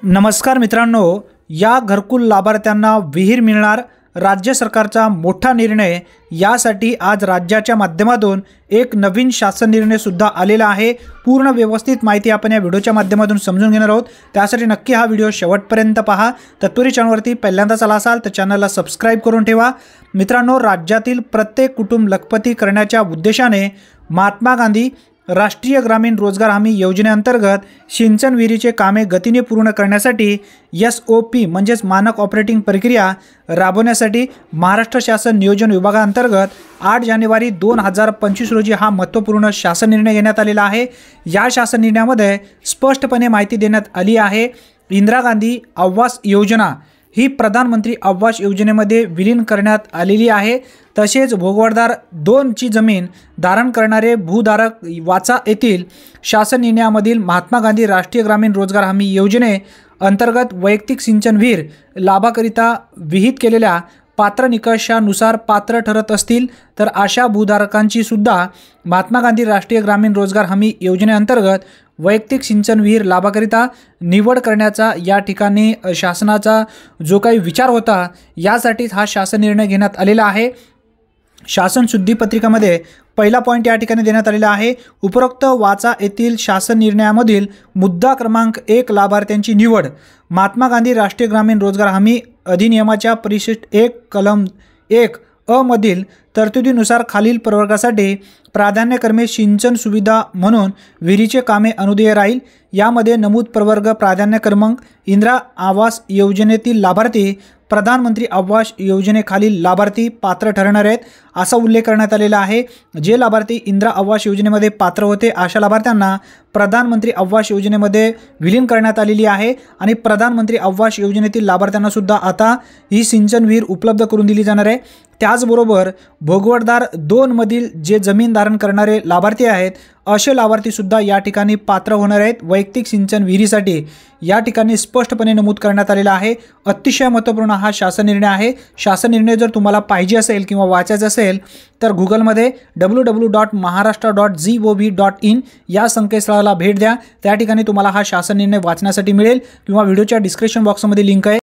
नमस्कार मित्रांनो, या घरकुल लाभार्थ्यांना विहीर मिळणार, राज्य सरकारचा मोठा निर्णय। यासाठी आज राज्याच्या माध्यमातून एक नवीन शासन निर्णय सुद्धा आलेला आहे। पूर्ण व्यवस्थित माहिती आपण या व्हिडिओच्या माध्यमातून समजून घेणार आहोत। त्यासाठी नक्की हा व्हिडिओ शेवटपर्यंत पहा। तत्पूर्वी चॅनलवरती पहिल्यांदाच आला असाल तर चॅनलला सबस्क्राइब करून ठेवा। मित्रांनो, राज्यातील प्रत्येक कुटुंब लखपती करण्याच्या उद्देशाने महात्मा गांधी राष्ट्रीय ग्रामीण रोजगार हमी योजनेअंतर्गत सिंचन विहिरीचे कामे गतीने पूर्ण करण्यासाठी SOP म्हणजेच मानक ऑपरेटिंग प्रक्रिया राबवण्यासाठी महाराष्ट्र शासन नियोजन विभागाअंतर्गत 8 जानेवारी 2025 रोजी हा महत्त्वपूर्ण शासन निर्णय घेण्यात आलेला आहे। या शासन निर्णयामध्ये स्पष्टपणे माहिती देण्यात आली आहे। इंदिरा गांधी आवास योजना ही प्रधानमंत्री आवास योजनेमध्ये विलीन करण्यात आलेली आहे। तसेच भोगवरदार 2 ची जमीन धारण करणारे भूधारक वाचा येथील शासन निर्णयामधील महात्मा गांधी राष्ट्रीय ग्रामीण रोजगार हमी योजने अंतर्गत वैयक्तिक सिंचन विहीर लाभाकरिता विहित केलेल्या पात्र निकषानुसार पात्र ठरत असतील तर अशा भूधारकांची सुद्धा महात्मा गांधी राष्ट्रीय ग्रामीण रोजगार हमी योजनेअंतर्गत वैयक्तिक सिंचन विहीर लाभाकरिता निवड करण्याचा या ठिकाणी शासनाचा जो काही विचार होता, यासाठीच हा शासन निर्णय घेण्यात आलेला आहे। शासन शुद्धीपत्रिकामध्ये पहिला पॉइंट या ठिकाणी देण्यात आलेला आहे। उपरोक्त वाचा येथील शासन निर्णयामधील मुद्दा क्रमांक 1 लाभार्थ्यांची निवड महात्मा गांधी राष्ट्रीय ग्रामीण रोजगार हमी अधिनियमाच्या परिशिष्ट 1 कलम 1 अ मधील तरतुदीनुसार खालील प्रवर्गासाठी प्राधान्यक्रमे सिंचन सुविधा म्हणून विहिरीचे कामे अनुदेय राहील। यामध्ये नमूद प्रवर्ग प्राधान्य क्रमांक इंदिरा आवास योजनेतील लाभार्थी प्रधानमंत्री आवास योजनेखालील लाभार्थी पात्र ठरणार आहेत असा उल्लेख करण्यात आलेला आहे। जे लाभार्थी इंदिरा आवास योजनेमध्ये पात्र होते अशा लाभार्थ्यांना प्रधानमंत्री आवास योजनेमध्ये विलीन करण्यात आलेली आहे आणि प्रधानमंत्री आवास योजनेतील लाभार्थ्यांना सुद्धा आता ही सिंचन विहीर उपलब्ध करून दिली जाणार आहे। त्याचबरोबर भोगवरदार 2 मधील जे जमीन धारण करणारे लाभार्थी आहेत असे लाभार्थी सुद्धा या ठिकाणी पात्र होणार आहेत वैयक्तिक सिंचन विहिरीसाठी। या ठिकाणी स्पष्टपणे नमूद करण्यात आलेला आहे। अतिशय महत्त्वपूर्ण हा शासन निर्णय आहे। शासन निर्णय जर तुम्हाला पाहिजे असेल किंवा वाचायचा असेल तर गुगलमध्ये www.maharashtra.gov.in या संकेतस्थळाला भेट द्या। त्या ठिकाणी तुम्हाला हा शासन निर्णय वाचण्यासाठी मिळेल किंवा व्हिडिओच्या डिस्क्रिप्शन बॉक्समध्ये लिंक आहे।